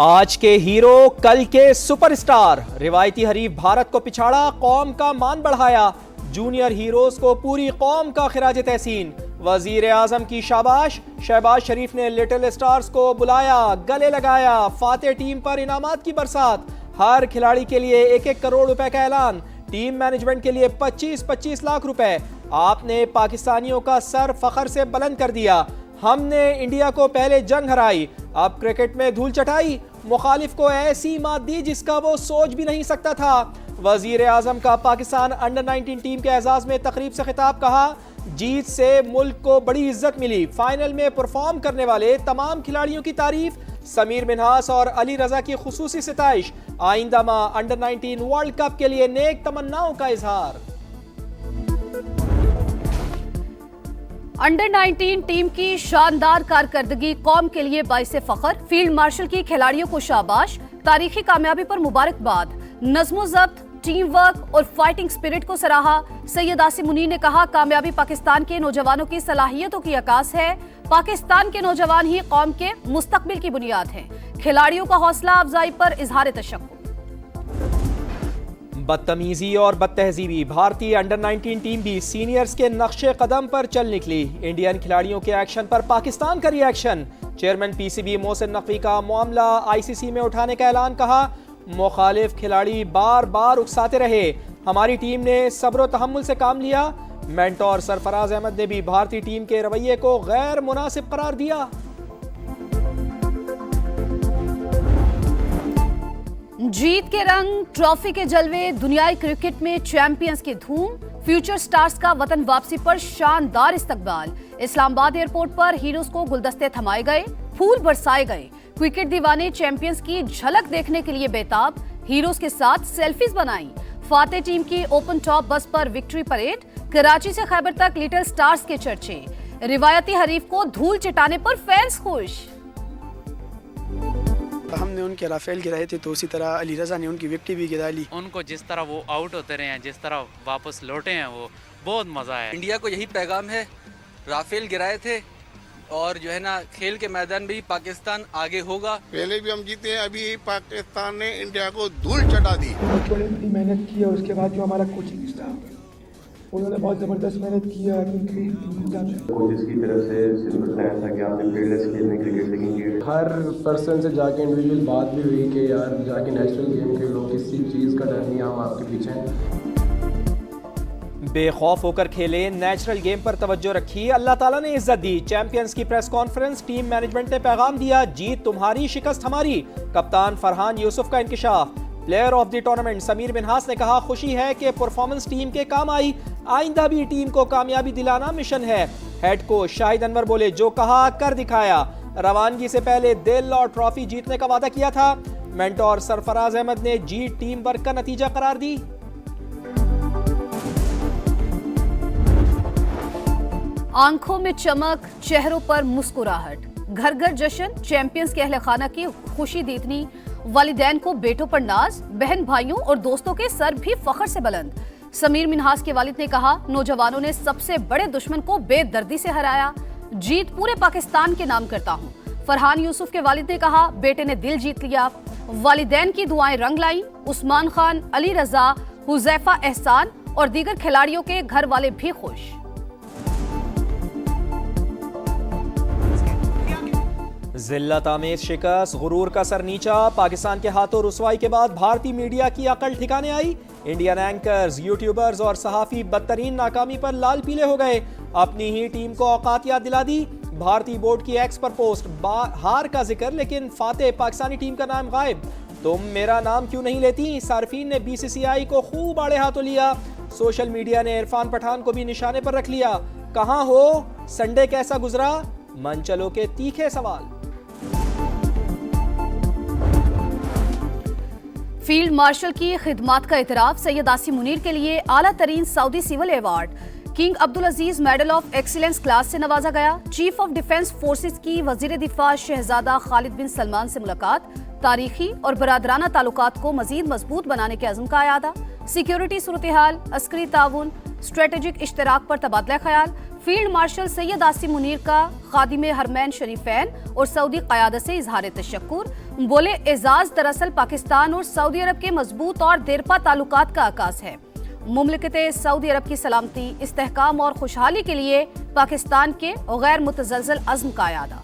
आज के हीरो कल के सुपरस्टार। रिवायती हरीफ भारत को पिछाड़ा, कौम का मान बढ़ाया। जूनियर हीरोज को पूरी कौम का खिराज तहसीन। वजीर आजम की शाबाश। शहबाज शरीफ ने लिटिल स्टार्स को बुलाया, गले लगाया। फातेह टीम पर इनामात की बरसात। हर खिलाड़ी के लिए 1-1 करोड़ रुपए का ऐलान। टीम मैनेजमेंट के लिए 25-25 लाख रुपए। आपने पाकिस्तानियों का सर फखर से बुलंद कर दिया। हमने इंडिया को पहले जंग हराई, अब क्रिकेट में धूल चटाई। मुखालिफ को ऐसी मात दी जिसका वो सोच भी नहीं सकता था। वजीर आजम का पाकिस्तान अंडर-19 टीम के एजाज में तकरीब से खिताब। कहा, जीत से मुल्क को बड़ी इज्जत मिली। फाइनल में परफॉर्म करने वाले तमाम खिलाड़ियों की तारीफ। समीर मिन्हास और अली रजा की खुसूसी सिताइश। आइंदा माह अंडर-19 वर्ल्ड कप के लिए नेक तमन्नाओं का इजहार। अंडर-19 टीम की शानदार कारकर्दगी कौम के लिए बाइसे फख्र। फील्ड मार्शल की खिलाड़ियों को शाबाश। तारीखी कामयाबी पर मुबारकबाद। नज़्म-ओ-ज़ब्त, टीम वर्क और फाइटिंग स्पिरिट को सराहा। सैयद आसिम मुनीर ने कहा, कामयाबी पाकिस्तान के नौजवानों की सलाहियतों की अक्कास है। पाकिस्तान के नौजवान ही कौम के मुस्तकबिल की बुनियाद हैं। खिलाड़ियों का हौसला अफजाई पर इजहार तशक्कुर। बदतमीजी और बदतहजीबी। भारतीय अंडर-19 टीम भी सीनियर्स के नक्शे कदम पर चल निकली। इंडियन खिलाड़ियों के एक्शन पर पाकिस्तान का reaction. Chairman PCB Mohsin Naqvi का मामला आईसीसी में उठाने का ऐलान। कहा, मुखालिफ खिलाड़ी बार बार उकसाते रहे, हमारी टीम ने सब्र व तहम्मुल से काम लिया। मेंटोर सरफराज अहमद ने भी भारतीय टीम के रवैये को गैर मुनासिब करार दिया। जीत के रंग, ट्रॉफी के जलवे, दुनियाई क्रिकेट में चैंपियंस की धूम। फ्यूचर स्टार्स का वतन वापसी पर शानदार इस्तकबाल। इस्लामाबाद एयरपोर्ट पर हीरोज को गुलदस्ते थमाए गए, फूल बरसाए गए। क्रिकेट दीवाने चैंपियंस की झलक देखने के लिए बेताब। हीरोज के साथ सेल्फीज बनाई। फातेह टीम की ओपन टॉप बस पर विक्ट्री परेड। कराची से खैबर तक लिटिल स्टार्स के चर्चे। रिवायती हरीफ को धूल चटाने पर फैंस खुश। हमने उनके राफेल गिराए थे, तो उसी तरह अली रजा ने उनकी विकेट भी गिरा ली। उनको जिस तरह वो आउट होते रहे हैं, जिस तरह वापस लौटे हैं, वो बहुत मजा आया। इंडिया को यही पैगाम है, राफेल गिराए थे और जो है ना, खेल के मैदान में भी पाकिस्तान आगे होगा। पहले भी हम जीते हैं, अभी पाकिस्तान ने इंडिया को धूल चटा दी। बड़ी मेहनत की और उसके बाद जो हमारा कोचिंग स्टाफ उन्होंने बहुत ज़बरदस्त मेहनत किया। कोचेस की तरफ से बताया था कि आपने फील्डलेस खेल में क्रिकेट देखेंगे। हर पर्सन से जाके इंडिविजुअल बात भी हुई कि यार जाके नेशनल गेम खेलो, किसी चीज़ का डर नहीं, हम आपके पीछे हैं। बेखौफ होकर खेले, नेचुरल गेम पर तवज्जो रखी, अल्लाह ताला ने इज्जत दी। चैंपियंस की प्रेस कॉन्फ्रेंस। टीम मैनेजमेंट ने पैगाम दिया, जीत तुम्हारी, शिकस्त हमारी। कप्तान फरहान यूसुफ का इंकिशाफ। Player of the tournament Sameer Minhas ने कहा, खुशी है कि परफॉर्मेंस टीम के काम आई, आइंदा भी टीम को कामयाबी दिलाना मिशन है। हेड कोच शाहिद अनवर बोले, जो कहा कर दिखाया। रवानगी से पहले दिल और ट्रॉफी जीतने का वादा किया था। मेंटोर सरफराज अहमद ने जीत टीम वर्क का नतीजा करार दी। आंखों में चमक, चेहरों पर मुस्कुराहट। घर घर जश्न, चैंपियंस के अहले खाना की खुशी दीदनी। वालिदैन को बेटों पर नाज, बहन भाइयों और दोस्तों के सर भी फख्र से बुलंद। समीर मिन्हास के वालिद ने कहा, नौजवानों ने सबसे बड़े दुश्मन को बेदर्दी से हराया। जीत पूरे पाकिस्तान के नाम करता हूँ। फरहान यूसुफ के वालिद ने कहा, बेटे ने दिल जीत लिया। वालिदैन की दुआएं रंग लाई। उस्मान खान, अली रजा, हुजैफा एहसान और दीगर खिलाड़ियों के घर वाले भी खुश। जिल्लत आमेज शिकस्त, गुरूर का सर नीचा। पाकिस्तान के हाथों रुसवाई के बाद भारतीय मीडिया की अकल ठिकाने आई। इंडियन एंकर्स, यूट्यूबर्स और सहाफी बदतरीन नाकामी पर लाल पीले हो गए। अपनी ही टीम को औकात याद दिला दी। भारतीय बोर्ड की एक्स पर पोस्ट, हार का जिक्र लेकिन फातेह पाकिस्तानी टीम का नाम गायब। तुम मेरा नाम क्यों नहीं लेती? सार्फिन ने बीसीसीआई को खूब आड़े हाथों लिया। सोशल मीडिया ने इरफान पठान को भी निशाने पर रख लिया। कहाँ हो? संडे कैसा गुजरा? मनचलों के तीखे सवाल। फील्ड मार्शल की खिदमात का इतराफ। सैयद आसिम मुनीर के लिए आला तरीन Saudi civil award King Abdul Aziz medal of excellence class से नवाजा गया। चीफ ऑफ डिफेंस फोर्सेस की वजीर दिफा शहजादा खालिद बिन सलमान से मुलाकात। तारीखी और बरादराना ताल्लुकात को मजीद मजबूत बनाने के अज़्म का अयादा। सिक्योरिटी सूरत हाल, अस्करी ताउन, स्ट्रेटेजिक इश्तराक पर तबादला ख्याल। फील्ड मार्शल सैयद आसिम मुनीर का खादिम हरमैन शरीफैन और सऊदी क़यादत से इजहार तशक्कुर। बोले एजाज दरअसल पाकिस्तान और सऊदी अरब के मजबूत और देरपा ताल्लुकात का आकाश है। मुमलिकत सऊदी अरब की सलामती, इस्तेहकाम और खुशहाली के लिए पाकिस्तान के गैर मुतज़लज़ल अज़्म का यादा।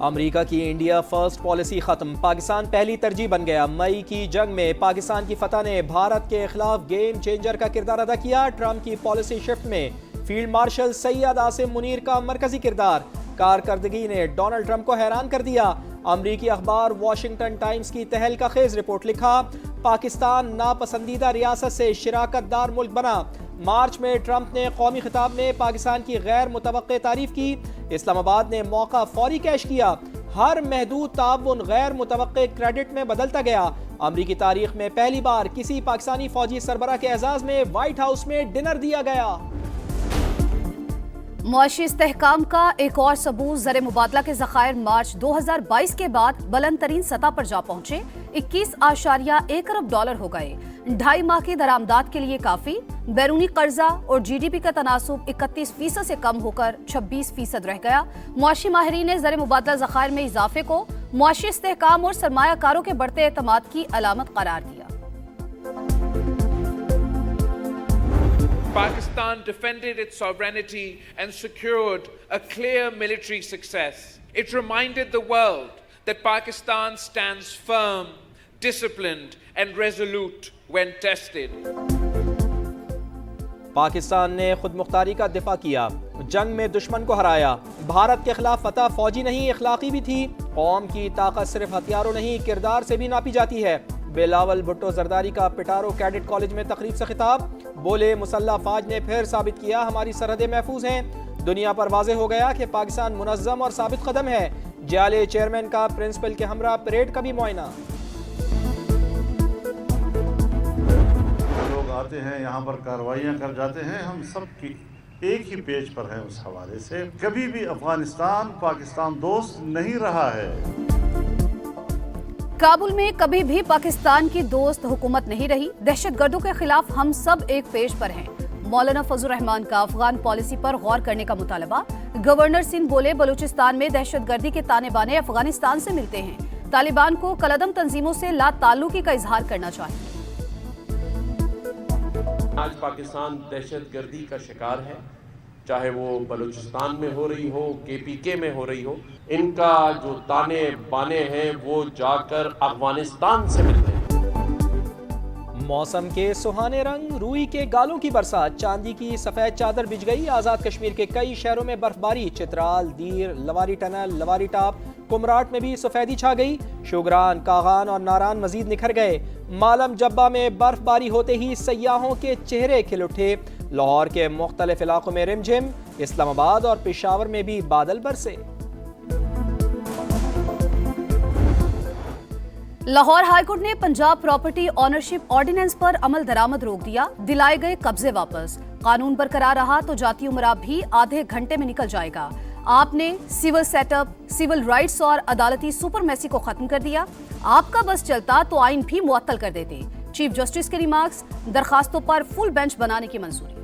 अमेरिका की इंडिया फर्स्ट पॉलिसी खत्म, पाकिस्तान पहली तरजीह बन गया। मई की जंग में पाकिस्तान की फतह ने भारत के खिलाफ गेम चेंजर का किरदार अदा किया। ट्रंप की पॉलिसी शिफ्ट में फील्ड मार्शल सैयद आसिम मुनीर का मरकजी किरदार, कारकर्दगी ने डोनाल्ड ट्रंप को हैरान कर दिया। अमरीकी अखबार वॉशिंगटन टाइम्स की तहलका खेज रिपोर्ट लिखा, पाकिस्तान नापसंदीदा रियासत से शिराकतदार मुल्क बना। मार्च में ट्रंप ने कौमी खिताब में पाकिस्तान की गैर मुतवक्के तारीफ की। इस्लामाबाद ने मौका फौरी कैश किया। हर महदूद ताउन गैर मुतवक्के क्रेडिट में बदलता गया। अमरीकी तारीख में पहली बार किसी पाकिस्तानी फौजी सरबराह के एजाज में व्हाइट हाउस में डिनर दिया गया। मुआशी इस्तेहकाम का एक और सबूत, ज़र मुबादला के ज़खायर मार्च 2022 के बाद बुलंद तरीन सतह पर जा पहुंचे। 21.1 अरब डॉलर हो गए। 2.5 माह की दरामदात के लिए काफी। बैरूनी कर्जा और GDP का तनासुब 31% से कम होकर 26% रह गया। मुआशी माहिरीन ने ज़र मुबादला ज़खायर में इजाफे को मुआशी इस्तेहकाम और सरमायाकारों के बढ़ते एतमाद की अलामत करार दिया। Pakistan defended its sovereignty and secured a clear military success. It reminded the world that Pakistan stands firm, disciplined and resolute when tested. Pakistan ने खुद मुख्तारी का दिफा किया, जंग में दुश्मन को हराया। भारत के खिलाफ फतह फौजी नहीं अखलाकी भी थी। कौम की ताकत सिर्फ हथियारों नहीं किरदार से भी नापी जाती है। बिलावल भुट्टो जरदारी का पिटारो कैडेट कॉलेज में तकरीब से खिताब, बोले मुसल्लह फौज ने फिर साबित किया हमारी सरहदें महफूज हैं। दुनिया पर वाज़े हो गया कि पाकिस्तान मुनज़्ज़म और साबित कदम है। जाले चेयरमैन का प्रिंसिपल के हमरा परेड का भी मुआयना। लोग आते हैं यहाँ पर कार्रवाइयाँ कर जाते हैं, हम सब की एक ही पेज पर हैं। उस हवाले से कभी भी अफगानिस्तान पाकिस्तान दोस्त नहीं रहा है। काबुल में कभी भी पाकिस्तान की दोस्त हुकूमत नहीं रही। दहशतगर्दों के खिलाफ हम सब एक पेज पर हैं। मौलाना फजल रहमान का अफगान पॉलिसी पर गौर करने का मुतालबा। गवर्नर सिंध बोले बलूचिस्तान में दहशतगर्दी के ताने बाने अफगानिस्तान से मिलते हैं। तालिबान को कलअदम तंजीमों से ला ताल्लुकी का इजहार करना चाहिए। आज पाकिस्तान दहशतगर्दी का शिकार है, चाहे वो बलूचिस्तान में हो रही हो, KPK में हो रही हो। इनका जो ताने बाने हैं वो जाकर अफगानिस्तान से मिलते हैं। मौसम के सुहाने रंग, रूई के गालों की बरसात, चांदी की सफेद चादर बिछ गई। आजाद कश्मीर के कई शहरों में बर्फबारी, चित्राल, दीर, लवारी टनल, लवारी टॉप, कुमराट में भी सफेदी छा गई। शुगरान, कागान और नारान मजीद निखर गए। मालम जब्बा में बर्फबारी होते ही सयाहों के चेहरे खिल उठे। लाहौर के मुख्तलिफ इलाकों में रिमझिम, इस्लामाबाद और पेशावर में भी बादल बरसे। लाहौर हाईकोर्ट ने पंजाब प्रॉपर्टी ऑनरशिप ऑर्डिनेंस पर अमल दरामद रोक दिया। दिलाए गए कब्जे वापस। कानून बरकरार रहा तो जाती उमरा भी आधे घंटे में निकल जाएगा। आपने सिविल सेटअप, सिविल राइट्स और अदालती सुपरमेसी को खत्म कर दिया। आपका बस चलता तो आइन भी मुअत्तल कर देते। चीफ जस्टिस के रिमार्क्स, दरखास्तों पर फुल बेंच बनाने की मंजूरी।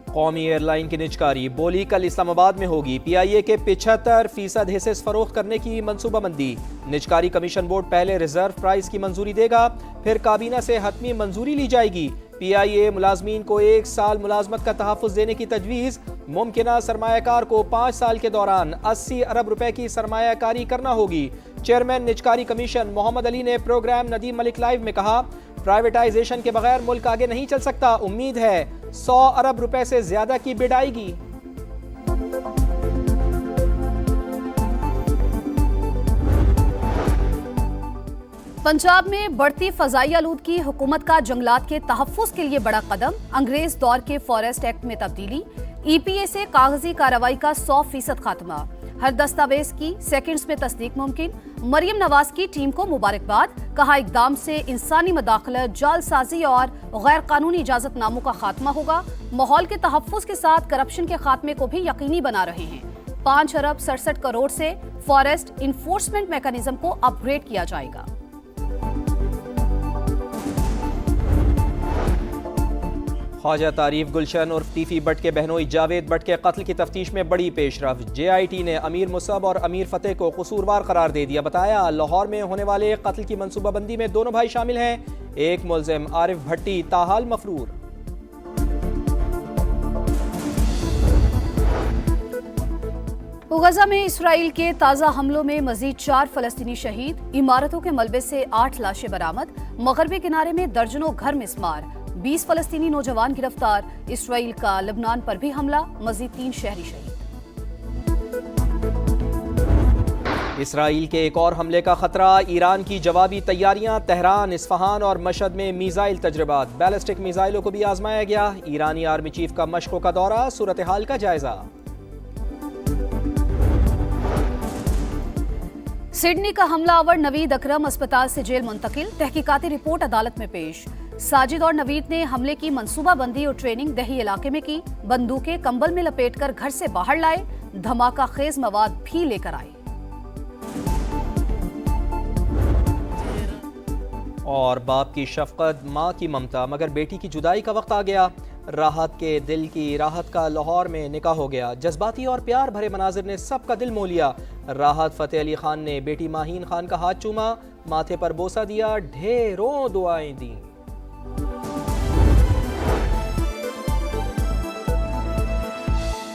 कौमी एयरलाइन की निजकारी, बोली कल इस्लामाबाद में होगी। PIA के 75% हिस्से फरोख्त करने की मनसूबाबंदी। निजकारी कमीशन बोर्ड पहले रिजर्व प्राइस की मंजूरी देगा, फिर काबीना से हतमी मंजूरी ली जाएगी। PIA मुलाजमीन को 1 साल मुलाजमत का तहफ़्फ़ुज़ देने की तजवीज़। मुमकिना सरमायाकार को 5 साल के दौरान 80 अरब रुपए की सरमायाकारी करना होगी। चेयरमैन निजकारी कमीशन मोहम्मद अली ने प्रोग्राम नदीम मलिक लाइव में कहा, प्राइवेटाइजेशन के बगैर मुल्क आगे नहीं चल सकता। उम्मीद है 100 अरब रुपए से ज्यादा की बिड आएगी। पंजाब में बढ़ती फजाई आलूदगी, हुकूमत का जंगलात के तहफ़्फ़ुज़ के लिए बड़ा कदम। अंग्रेज दौर के फॉरेस्ट एक्ट में तब्दीली। EPA से कागजी कार्रवाई का 100% खात्मा। हर दस्तावेज की सेकंड्स में तस्दीक मुमकिन। मरियम नवाज की टीम को मुबारकबाद। कहा इक़दाम से इंसानी मदाखलत, जालसाजी और गैर कानूनी इजाजतनामों का खात्मा होगा। माहौल के तहफ़्फ़ुज़ के साथ करप्शन के खात्मे को भी यकीनी बना रहे हैं। 5 अरब 67 करोड़ से फॉरेस्ट इन्फोर्समेंट मैकेनिज्म को अपग्रेड किया ख्वाजा तारीफ गुलशन उर्फ टीफी बट के बहनोई जावेद बट के कत्ल की तफ्तीश में बड़ी पेशरफ। JIT ने अमीर मुसब और अमीर फतेह को कसूरवार करार दे दिया। बताया लाहौर में होने वाले कत्ल की मनसूबाबंदी में दोनों भाई शामिल हैं। एक मुलजिम आरिफ भट्टी ताहाल मफरूर। गजा में इसराइल के ताज़ा हमलों में मजीद 4 फलस्तीनी शहीद। इमारतों के मलबे से 8 लाशें बरामद। मगरबी किनारे में दर्जनों घर मिस्मार। 20 फलस्तीनी नौजवान गिरफ्तार। इसराइल का लबनान पर भी हमला, मजीद 3 शहरी शहीद। इसराइल के एक और हमले का खतरा। ईरान की जवाबी तैयारियां। तेहरान, इस्फहान और मशहद में मीज़ाइल तजर्बात। बैलिस्टिक मीज़ाइलों को भी आजमाया गया। ईरानी आर्मी चीफ का मशकों का दौरा, सूरत हाल का जायजा। सिडनी का हमलावर नवीद अकरम अस्पताल से जेल मुंतकिल। तहकीकाती रिपोर्ट अदालत में पेश। साजिद और नवीद ने हमले की मंसूबाबंदी और ट्रेनिंग दही इलाके में की। बंदूकें कंबल में लपेटकर घर से बाहर लाए। धमाका खेज मवाद भी लेकर आए। और बाप की शफकत, माँ की ममता, मगर बेटी की जुदाई का वक्त आ गया। राहत के दिल की राहत का लाहौर में निकाह हो गया। जज्बाती और प्यार भरे मनाजिर ने सबका दिल मोह लिया। राहत फतेह अली खान ने बेटी माहीन खान का हाथ चूमा, माथे पर बोसा दिया, ढेरों दुआएं दी।